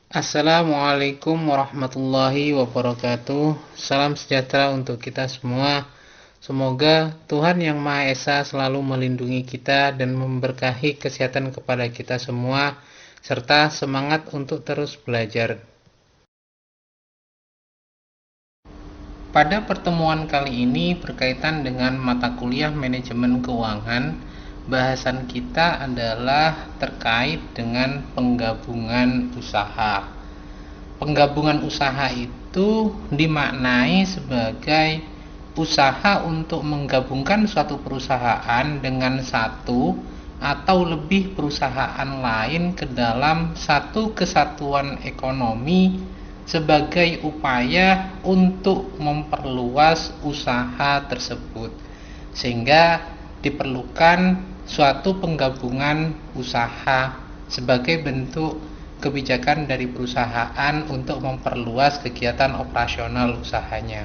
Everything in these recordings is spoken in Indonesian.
Assalamualaikum warahmatullahi wabarakatuh. Salam sejahtera untuk kita semua. Semoga Tuhan Yang Maha Esa selalu melindungi kita dan memberkahi kesehatan kepada kita semua, serta semangat untuk terus belajar. Pada pertemuan kali ini berkaitan dengan mata kuliah manajemen keuangan, bahasan kita adalah terkait dengan penggabungan usaha. Penggabungan usaha itu dimaknai sebagai usaha untuk menggabungkan suatu perusahaan dengan satu atau lebih perusahaan lain ke dalam satu kesatuan ekonomi sebagai upaya untuk memperluas usaha tersebut, sehingga diperlukan suatu penggabungan usaha sebagai bentuk kebijakan dari perusahaan untuk memperluas kegiatan operasional usahanya.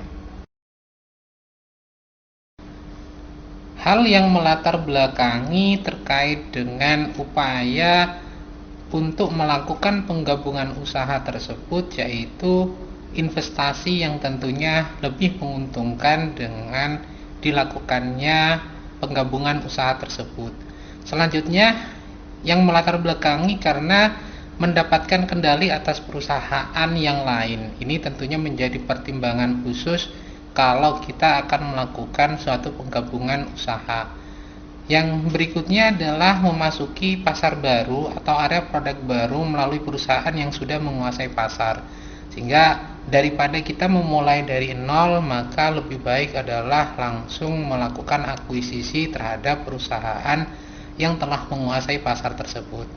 Hal yang melatar belakangi terkait dengan upaya untuk melakukan penggabungan usaha tersebut yaitu investasi yang tentunya lebih menguntungkan dengan dilakukannya penggabungan usaha tersebut. Selanjutnya yang melatar belakangi karena mendapatkan kendali atas perusahaan yang lain. Ini tentunya menjadi pertimbangan khusus kalau kita akan melakukan suatu penggabungan usaha. Yang berikutnya adalah memasuki pasar baru atau area produk baru melalui perusahaan yang sudah menguasai pasar. Sehingga daripada kita memulai dari nol, maka lebih baik adalah langsung melakukan akuisisi terhadap perusahaan yang telah menguasai pasar tersebut.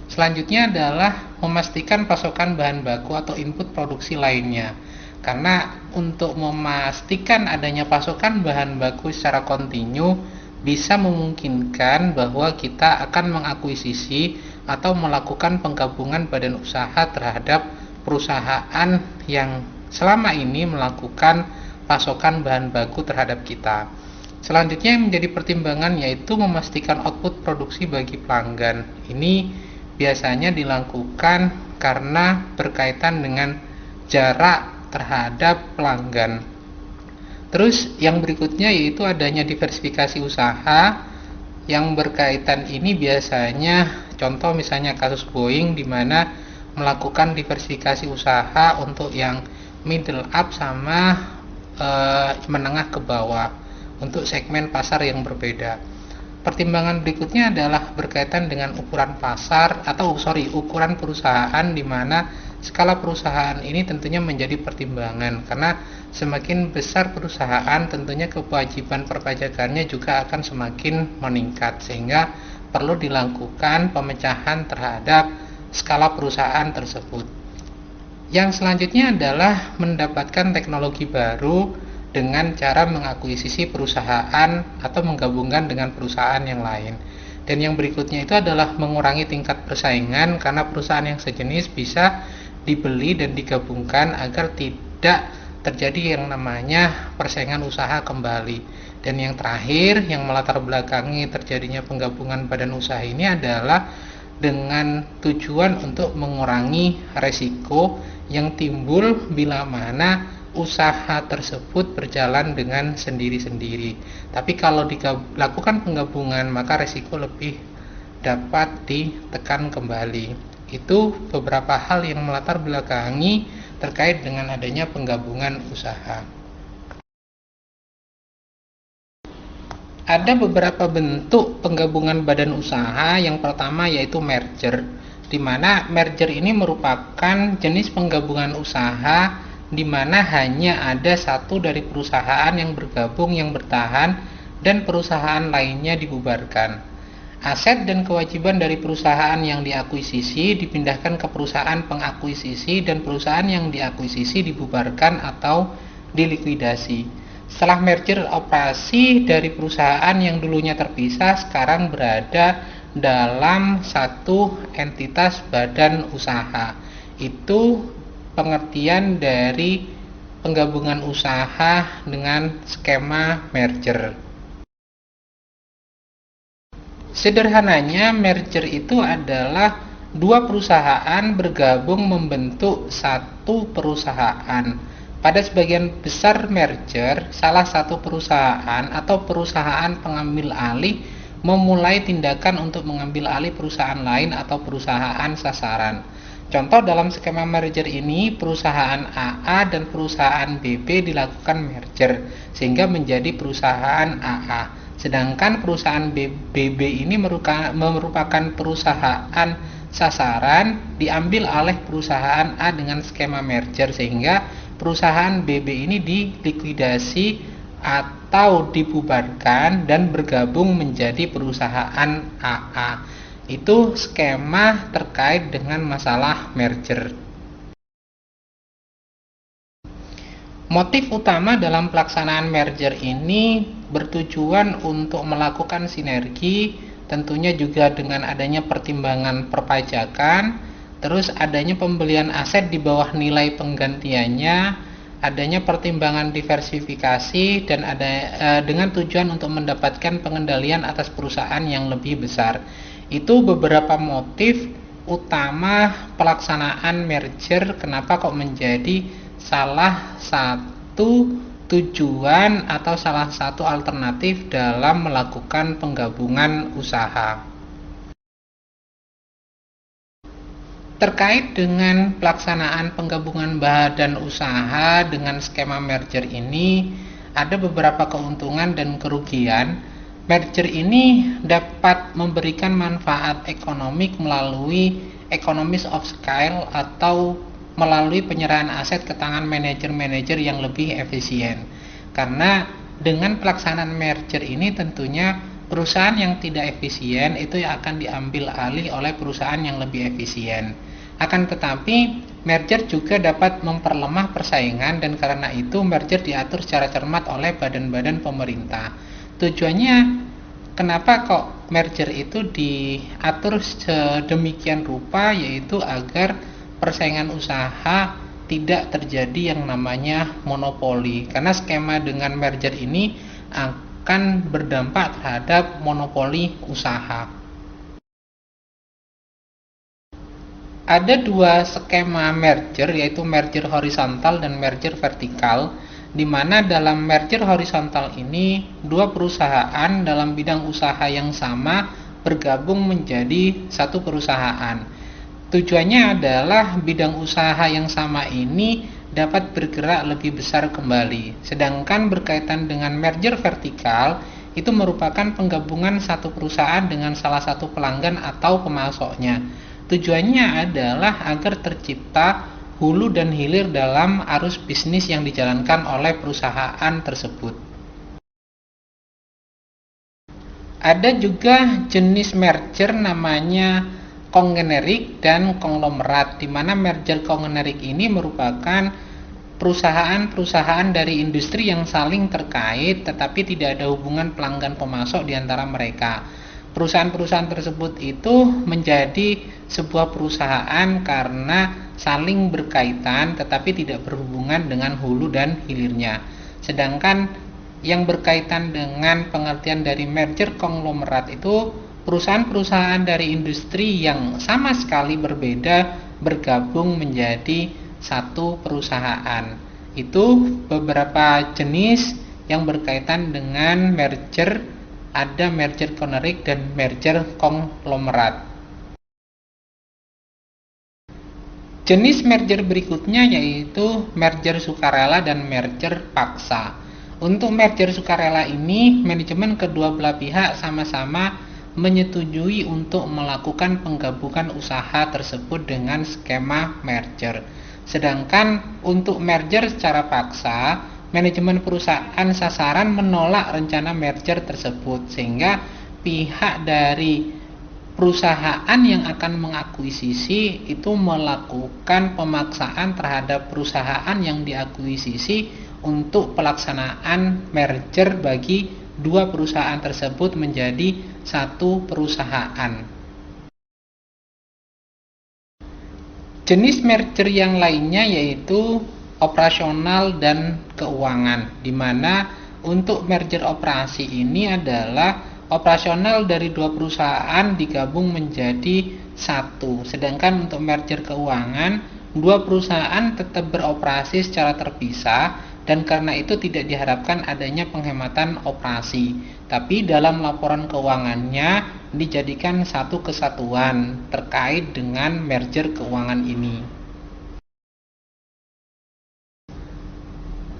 Selanjutnya adalah memastikan pasokan bahan baku atau input produksi lainnya. Karena untuk memastikan adanya pasokan bahan baku secara kontinu bisa memungkinkan bahwa kita akan mengakuisisi atau melakukan penggabungan badan usaha terhadap perusahaan yang selama ini melakukan pasokan bahan baku terhadap kita. Selanjutnya yang menjadi pertimbangan yaitu memastikan output produksi bagi pelanggan. Ini biasanya dilakukan karena berkaitan dengan jarak terhadap pelanggan. Terus yang berikutnya yaitu adanya diversifikasi usaha yang berkaitan ini biasanya contoh misalnya kasus Boeing di mana melakukan diversifikasi usaha untuk yang middle up sama menengah ke bawah untuk segmen pasar yang berbeda. Pertimbangan berikutnya adalah berkaitan dengan ukuran pasar ukuran perusahaan di mana skala perusahaan ini tentunya menjadi pertimbangan karena semakin besar perusahaan tentunya kewajiban perpajakannya juga akan semakin meningkat sehingga perlu dilakukan pemecahan terhadap skala perusahaan tersebut. Yang selanjutnya adalah mendapatkan teknologi baru dengan cara mengakuisisi perusahaan atau menggabungkan dengan perusahaan yang lain. Dan yang berikutnya itu adalah mengurangi tingkat persaingan karena perusahaan yang sejenis bisa dibeli dan digabungkan agar tidak terjadi yang namanya persaingan usaha kembali. Dan yang terakhir yang melatar belakangi terjadinya penggabungan badan usaha ini adalah dengan tujuan untuk mengurangi resiko yang timbul bila mana usaha tersebut berjalan dengan sendiri-sendiri. Tapi kalau dilakukan penggabungan maka resiko lebih dapat ditekan kembali. Itu beberapa hal yang melatar belakangi terkait dengan adanya penggabungan usaha. Ada beberapa bentuk penggabungan badan usaha. Yang pertama yaitu merger, di mana merger ini merupakan jenis penggabungan usaha di mana hanya ada satu dari perusahaan yang bergabung yang bertahan dan perusahaan lainnya dibubarkan. Aset dan kewajiban dari perusahaan yang diakuisisi dipindahkan ke perusahaan pengakuisisi dan perusahaan yang diakuisisi dibubarkan atau dilikuidasi. Setelah merger operasi dari perusahaan yang dulunya terpisah sekarang berada dalam satu entitas badan usaha. Itu pengertian dari penggabungan usaha dengan skema merger. Sederhananya merger itu adalah dua perusahaan bergabung membentuk satu perusahaan. Pada sebagian besar merger, salah satu perusahaan atau perusahaan pengambil alih memulai tindakan untuk mengambil alih perusahaan lain atau perusahaan sasaran. Contoh dalam skema merger ini, perusahaan AA dan perusahaan BB dilakukan merger sehingga menjadi perusahaan AA. Sedangkan perusahaan BB ini merupakan perusahaan sasaran diambil oleh perusahaan A dengan skema merger sehingga perusahaan BB ini dilikuidasi atau dibubarkan dan bergabung menjadi perusahaan AA. Itu skema terkait dengan masalah merger. Motif utama dalam pelaksanaan merger ini bertujuan untuk melakukan sinergi, tentunya juga dengan adanya pertimbangan perpajakan, terus adanya pembelian aset di bawah nilai penggantiannya, adanya pertimbangan diversifikasi, dan dengan tujuan untuk mendapatkan pengendalian atas perusahaan yang lebih besar. Itu beberapa motif utama pelaksanaan merger, kenapa kok menjadi salah satu tujuan atau salah satu alternatif dalam melakukan penggabungan usaha. Terkait dengan pelaksanaan penggabungan badan usaha dengan skema merger ini, ada beberapa keuntungan dan kerugian. Merger ini dapat memberikan manfaat ekonomik melalui economies of scale atau melalui penyerahan aset ke tangan manajer-manajer yang lebih efisien. Karena dengan pelaksanaan merger ini tentunya perusahaan yang tidak efisien itu akan diambil alih oleh perusahaan yang lebih efisien. Akan tetapi merger juga dapat memperlemah persaingan, dan karena itu merger diatur secara cermat oleh badan-badan pemerintah. Tujuannya kenapa kok merger itu diatur sedemikian rupa, yaitu agar persaingan usaha tidak terjadi yang namanya monopoli, karena skema dengan merger ini akan berdampak terhadap monopoli usaha. Ada dua skema merger, yaitu merger horizontal dan merger vertikal, di mana dalam merger horizontal ini dua perusahaan dalam bidang usaha yang sama bergabung menjadi satu perusahaan. Tujuannya adalah bidang usaha yang sama ini dapat bergerak lebih besar kembali. Sedangkan berkaitan dengan merger vertikal, itu merupakan penggabungan satu perusahaan dengan salah satu pelanggan atau pemasoknya. Tujuannya adalah agar tercipta hulu dan hilir dalam arus bisnis yang dijalankan oleh perusahaan tersebut. Ada juga jenis merger namanya konggenerik dan konglomerat, di mana merger konggenerik ini merupakan perusahaan-perusahaan dari industri yang saling terkait tetapi tidak ada hubungan pelanggan pemasok di antara mereka. Perusahaan-perusahaan tersebut itu menjadi sebuah perusahaan karena saling berkaitan tetapi tidak berhubungan dengan hulu dan hilirnya. Sedangkan yang berkaitan dengan pengertian dari merger konglomerat itu perusahaan-perusahaan dari industri yang sama sekali berbeda bergabung menjadi satu perusahaan. Itu beberapa jenis yang berkaitan dengan merger. Ada merger konggenerik dan merger konglomerat. Jenis merger berikutnya yaitu merger sukarela dan merger paksa. Untuk merger sukarela ini, manajemen kedua belah pihak sama-sama menyetujui untuk melakukan penggabungan usaha tersebut dengan skema merger. Sedangkan untuk merger secara paksa, manajemen perusahaan sasaran menolak rencana merger tersebut, sehingga pihak dari perusahaan yang akan mengakuisisi itu melakukan pemaksaan terhadap perusahaan yang diakuisisi untuk pelaksanaan merger bagi dua perusahaan tersebut menjadi satu perusahaan. Jenis merger yang lainnya yaitu operasional dan keuangan, di mana untuk merger operasi ini adalah operasional dari dua perusahaan digabung menjadi satu. Sedangkan untuk merger keuangan, dua perusahaan tetap beroperasi secara terpisah dan karena itu tidak diharapkan adanya penghematan operasi. Tapi dalam laporan keuangannya dijadikan satu kesatuan terkait dengan merger keuangan ini.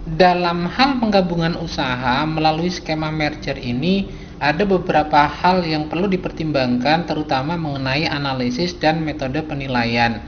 Dalam hal penggabungan usaha melalui skema merger ini, ada beberapa hal yang perlu dipertimbangkan terutama mengenai analisis dan metode penilaian.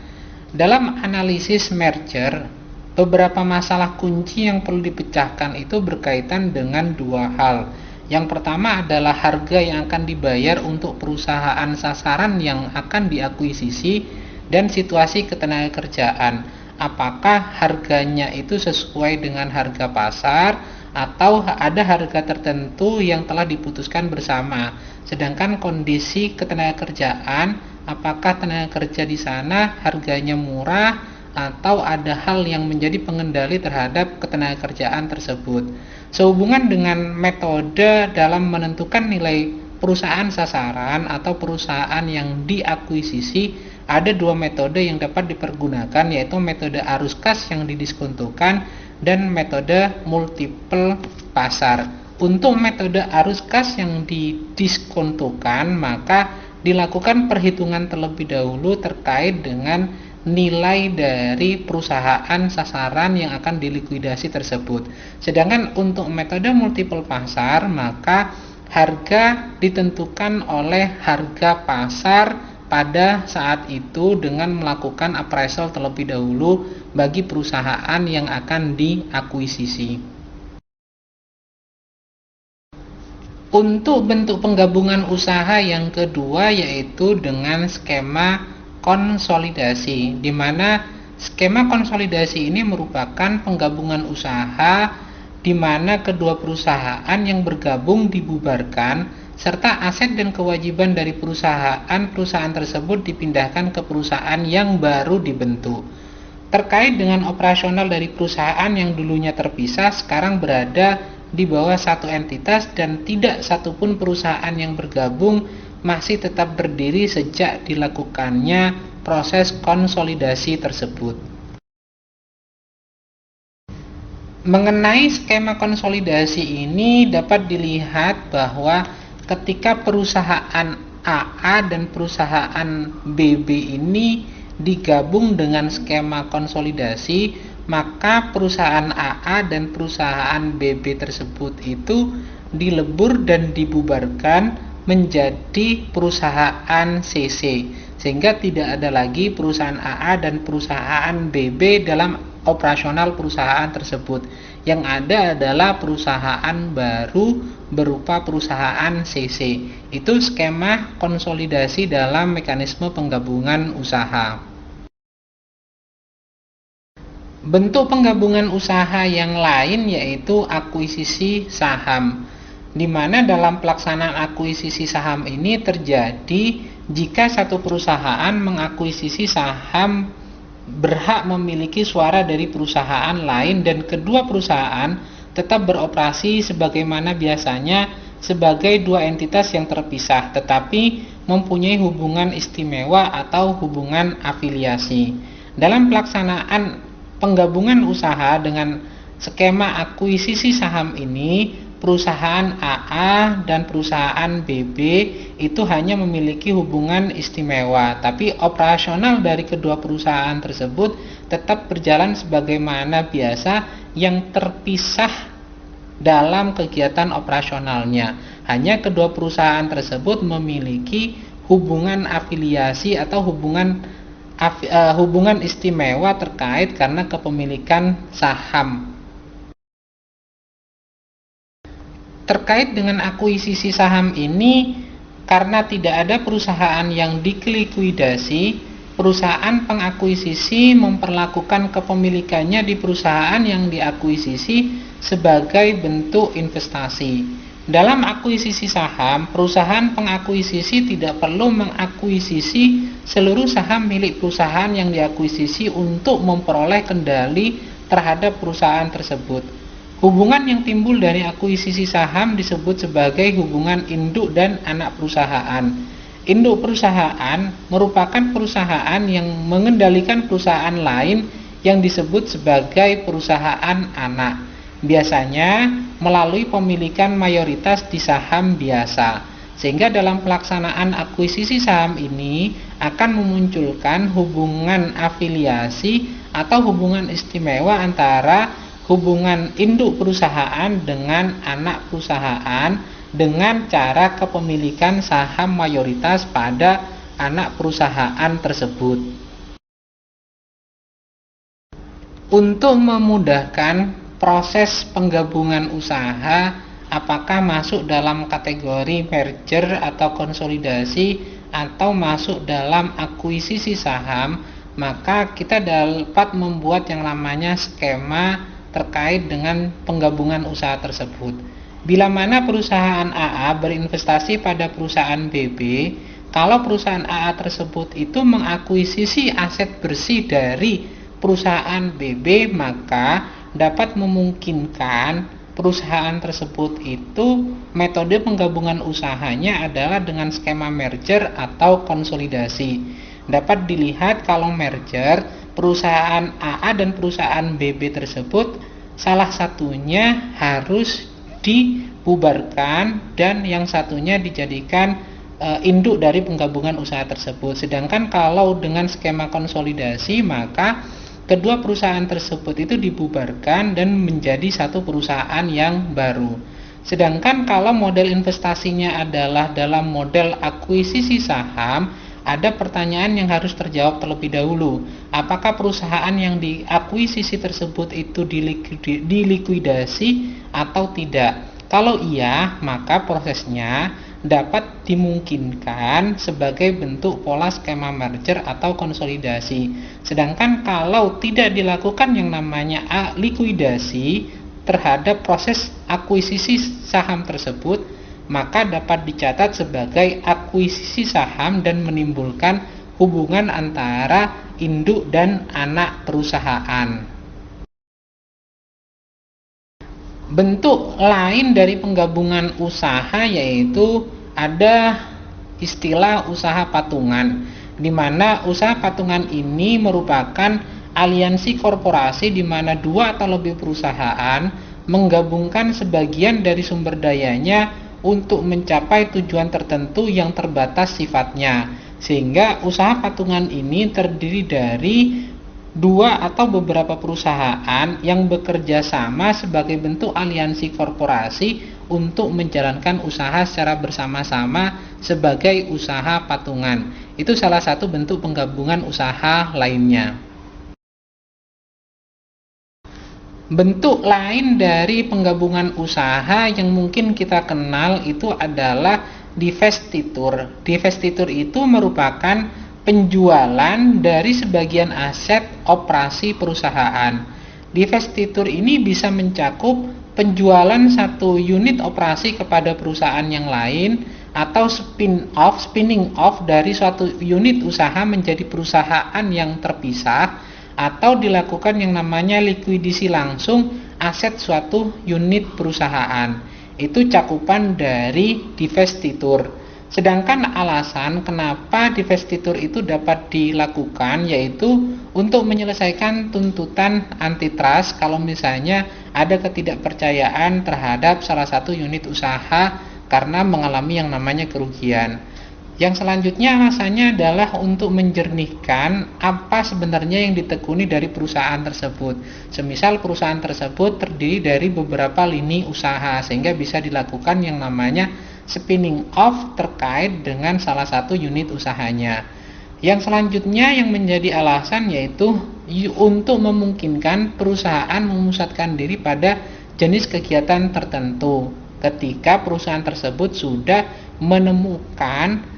Dalam analisis merger, beberapa masalah kunci yang perlu dipecahkan itu berkaitan dengan dua hal. Yang pertama adalah harga yang akan dibayar untuk perusahaan sasaran yang akan diakuisisi dan situasi ketenagakerjaan. Apakah harganya itu sesuai dengan harga pasar atau ada harga tertentu yang telah diputuskan bersama. Sedangkan kondisi ketenagakerjaan, apakah tenaga kerja di sana harganya murah atau ada hal yang menjadi pengendali terhadap ketenagakerjaan tersebut. Sehubungan dengan metode dalam menentukan nilai perusahaan sasaran atau perusahaan yang diakuisisi, ada dua metode yang dapat dipergunakan, yaitu metode arus kas yang didiskontokan dan metode multiple pasar. Untuk metode arus kas yang didiskontokan, maka dilakukan perhitungan terlebih dahulu terkait dengan nilai dari perusahaan sasaran yang akan dilikuidasi tersebut. Sedangkan untuk metode multiple pasar, maka harga ditentukan oleh harga pasar pada saat itu dengan melakukan appraisal terlebih dahulu bagi perusahaan yang akan diakuisisi. Untuk bentuk penggabungan usaha yang kedua yaitu dengan skema konsolidasi, di mana skema konsolidasi ini merupakan penggabungan usaha di mana kedua perusahaan yang bergabung dibubarkan serta aset dan kewajiban dari perusahaan tersebut dipindahkan ke perusahaan yang baru dibentuk. Terkait dengan operasional dari perusahaan yang dulunya terpisah sekarang berada di bawah satu entitas dan tidak satupun perusahaan yang bergabung masih tetap berdiri sejak dilakukannya proses konsolidasi tersebut. Mengenai skema konsolidasi ini dapat dilihat bahwa ketika perusahaan AA dan perusahaan BB ini digabung dengan skema konsolidasi, maka perusahaan AA dan perusahaan BB tersebut itu dilebur dan dibubarkan menjadi perusahaan CC, sehingga tidak ada lagi perusahaan AA dan perusahaan BB dalam operasional perusahaan tersebut. Yang ada adalah perusahaan baru berupa perusahaan CC. Itu skema konsolidasi dalam mekanisme penggabungan usaha. Bentuk penggabungan usaha yang lain yaitu akuisisi saham, di mana dalam pelaksanaan akuisisi saham ini terjadi jika satu perusahaan mengakuisisi saham berhak memiliki suara dari perusahaan lain dan kedua perusahaan tetap beroperasi sebagaimana biasanya sebagai dua entitas yang terpisah tetapi mempunyai hubungan istimewa atau hubungan afiliasi. Dalam pelaksanaan penggabungan usaha dengan skema akuisisi saham ini, perusahaan AA dan perusahaan BB itu hanya memiliki hubungan istimewa, tapi operasional dari kedua perusahaan tersebut tetap berjalan sebagaimana biasa yang terpisah dalam kegiatan operasionalnya. Hanya kedua perusahaan tersebut memiliki hubungan afiliasi atau hubungan istimewa terkait karena kepemilikan saham. Terkait dengan akuisisi saham ini, karena tidak ada perusahaan yang dilikuidasi, perusahaan pengakuisisi memperlakukan kepemilikannya di perusahaan yang diakuisisi sebagai bentuk investasi. Dalam akuisisi saham, perusahaan pengakuisisi tidak perlu mengakuisisi seluruh saham milik perusahaan yang diakuisisi untuk memperoleh kendali terhadap perusahaan tersebut. Hubungan yang timbul dari akuisisi saham disebut sebagai hubungan induk dan anak perusahaan. Induk perusahaan merupakan perusahaan yang mengendalikan perusahaan lain yang disebut sebagai perusahaan anak, biasanya melalui pemilikan mayoritas di saham biasa. Sehingga dalam pelaksanaan akuisisi saham ini akan memunculkan hubungan afiliasi atau hubungan istimewa antara hubungan induk perusahaan dengan anak perusahaan dengan cara kepemilikan saham mayoritas pada anak perusahaan tersebut. Untuk memudahkan proses penggabungan usaha, apakah masuk dalam kategori merger atau konsolidasi atau masuk dalam akuisisi saham, maka kita dapat membuat yang namanya skema terkait dengan penggabungan usaha tersebut. Bila mana perusahaan AA berinvestasi pada perusahaan BB, kalau perusahaan AA tersebut itu mengakuisisi aset bersih dari perusahaan BB, maka dapat memungkinkan perusahaan tersebut itu metode penggabungan usahanya adalah dengan skema merger atau konsolidasi. Dapat dilihat kalau merger, perusahaan AA dan perusahaan BB tersebut salah satunya harus dibubarkan dan yang satunya dijadikan induk dari penggabungan usaha tersebut. Sedangkan kalau dengan skema konsolidasi, maka kedua perusahaan tersebut itu dibubarkan dan menjadi satu perusahaan yang baru. Sedangkan kalau model investasinya adalah dalam model akuisisi saham, ada pertanyaan yang harus terjawab terlebih dahulu. Apakah perusahaan yang diakuisisi tersebut itu dilikuidasi atau tidak? Kalau iya, maka prosesnya dapat dimungkinkan sebagai bentuk pola skema merger atau konsolidasi. Sedangkan kalau tidak dilakukan yang namanya likuidasi terhadap proses akuisisi saham tersebut, maka dapat dicatat sebagai akuisisi saham dan menimbulkan hubungan antara induk dan anak perusahaan. Bentuk lain dari penggabungan usaha yaitu ada istilah usaha patungan, di mana usaha patungan ini merupakan aliansi korporasi di mana dua atau lebih perusahaan menggabungkan sebagian dari sumber dayanya untuk mencapai tujuan tertentu yang terbatas sifatnya, sehingga usaha patungan ini terdiri dari dua atau beberapa perusahaan yang bekerja sama sebagai bentuk aliansi korporasi untuk menjalankan usaha secara bersama-sama sebagai usaha patungan. Itu salah satu bentuk penggabungan usaha lainnya. Bentuk lain dari penggabungan usaha yang mungkin kita kenal itu adalah divestitur. Divestitur itu merupakan penjualan dari sebagian aset operasi perusahaan. Divestitur ini bisa mencakup penjualan satu unit operasi kepada perusahaan yang lain atau spinning off dari suatu unit usaha menjadi perusahaan yang terpisah, atau dilakukan yang namanya likuidasi langsung aset suatu unit perusahaan. Itu cakupan dari divestitur. Sedangkan alasan kenapa divestitur itu dapat dilakukan yaitu untuk menyelesaikan tuntutan antitrust kalau misalnya ada ketidakpercayaan terhadap salah satu unit usaha karena mengalami yang namanya kerugian. Yang selanjutnya alasannya adalah untuk menjernihkan apa sebenarnya yang ditekuni dari perusahaan tersebut. Semisal perusahaan tersebut terdiri dari beberapa lini usaha sehingga bisa dilakukan yang namanya spinning off terkait dengan salah satu unit usahanya. Yang selanjutnya yang menjadi alasan yaitu untuk memungkinkan perusahaan memusatkan diri pada jenis kegiatan tertentu ketika perusahaan tersebut sudah menemukan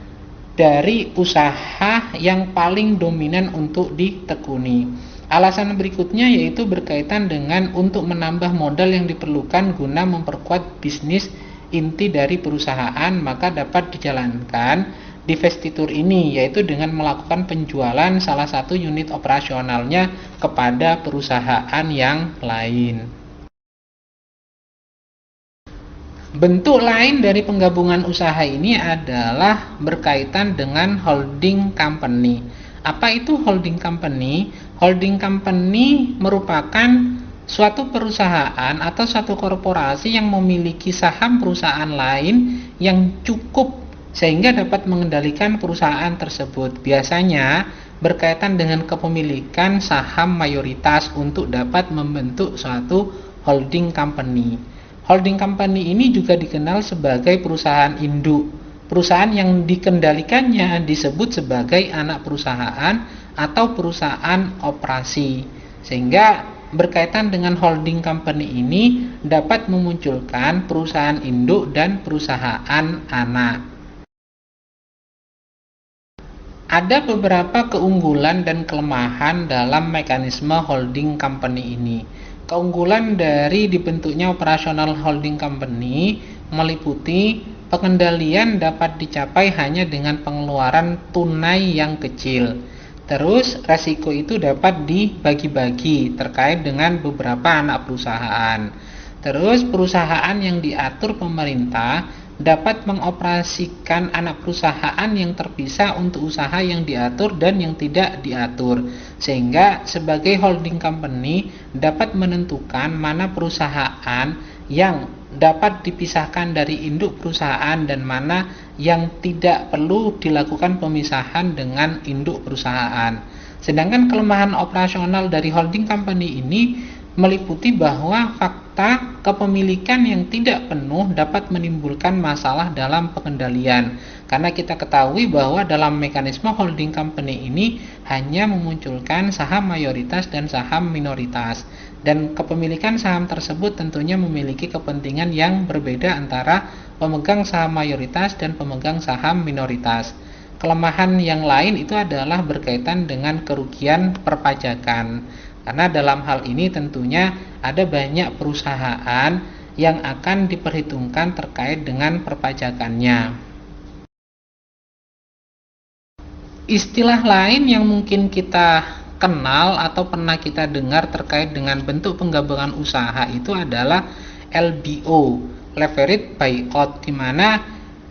dari usaha yang paling dominan untuk ditekuni. Alasan berikutnya yaitu berkaitan dengan untuk menambah modal yang diperlukan guna memperkuat bisnis inti dari perusahaan, maka dapat dijalankan divestitur ini yaitu dengan melakukan penjualan salah satu unit operasionalnya kepada perusahaan yang lain. Bentuk lain dari penggabungan usaha ini adalah berkaitan dengan holding company. Apa itu holding company? Holding company merupakan suatu perusahaan atau suatu korporasi yang memiliki saham perusahaan lain yang cukup sehingga dapat mengendalikan perusahaan tersebut. Biasanya berkaitan dengan kepemilikan saham mayoritas untuk dapat membentuk suatu holding company. Holding company ini juga dikenal sebagai perusahaan induk. Perusahaan yang dikendalikannya disebut sebagai anak perusahaan atau perusahaan operasi. Sehingga berkaitan dengan holding company ini dapat memunculkan perusahaan induk dan perusahaan anak. Ada beberapa keunggulan dan kelemahan dalam mekanisme holding company ini. Keunggulan dari dibentuknya operasional holding company meliputi pengendalian dapat dicapai hanya dengan pengeluaran tunai yang kecil. Terus resiko itu dapat dibagi-bagi terkait dengan beberapa anak perusahaan. Terus perusahaan yang diatur pemerintah dapat mengoperasikan anak perusahaan yang terpisah untuk usaha yang diatur dan yang tidak diatur, sehingga sebagai holding company dapat menentukan mana perusahaan yang dapat dipisahkan dari induk perusahaan dan mana yang tidak perlu dilakukan pemisahan dengan induk perusahaan. Sedangkan kelemahan operasional dari holding company ini meliputi bahwa fakta kepemilikan yang tidak penuh dapat menimbulkan masalah dalam pengendalian. Karena kita ketahui bahwa dalam mekanisme holding company ini hanya memunculkan saham mayoritas dan saham minoritas. Dan kepemilikan saham tersebut tentunya memiliki kepentingan yang berbeda antara pemegang saham mayoritas dan pemegang saham minoritas. Kelemahan yang lain itu adalah berkaitan dengan kerugian perpajakan. Karena dalam hal ini tentunya ada banyak perusahaan yang akan diperhitungkan terkait dengan perpajakannya. Istilah lain yang mungkin kita kenal atau pernah kita dengar terkait dengan bentuk penggabungan usaha itu adalah LBO, Leveraged Buyout, di mana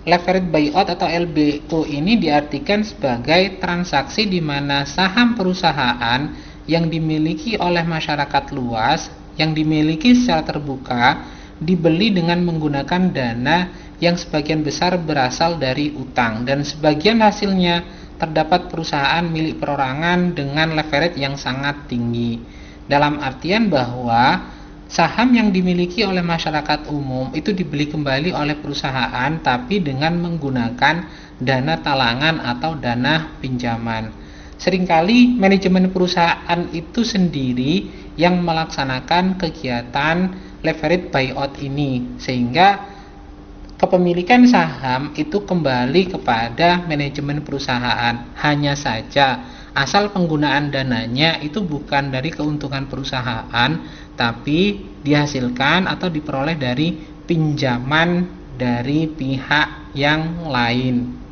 Leveraged Buyout atau LBO ini diartikan sebagai transaksi di mana saham perusahaan yang dimiliki oleh masyarakat luas, yang dimiliki secara terbuka, dibeli dengan menggunakan dana yang sebagian besar berasal dari utang, dan sebagian hasilnya terdapat perusahaan milik perorangan dengan leverage yang sangat tinggi. Dalam artian bahwa saham yang dimiliki oleh masyarakat umum itu dibeli kembali oleh perusahaan tapi dengan menggunakan dana talangan atau dana pinjaman. Seringkali manajemen perusahaan itu sendiri yang melaksanakan kegiatan leveraged buyout ini, sehingga kepemilikan saham itu kembali kepada manajemen perusahaan. Hanya saja asal penggunaan dananya itu bukan dari keuntungan perusahaan, tapi dihasilkan atau diperoleh dari pinjaman dari pihak yang lain.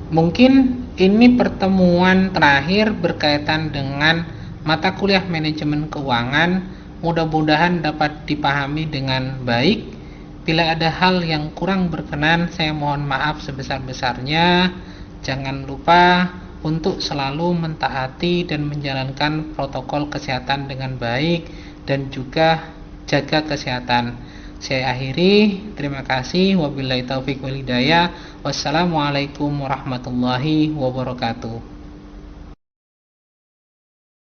Mungkin ini pertemuan terakhir berkaitan dengan mata kuliah manajemen keuangan. Mudah-mudahan dapat dipahami dengan baik. Bila ada hal yang kurang berkenan, saya mohon maaf sebesar-besarnya. Jangan lupa untuk selalu mentaati dan menjalankan protokol kesehatan dengan baik dan juga jaga kesehatan. Saya akhiri, terima kasih. Wabillahi taufiq wal hidayah. Wassalamualaikum warahmatullahi wabarakatuh.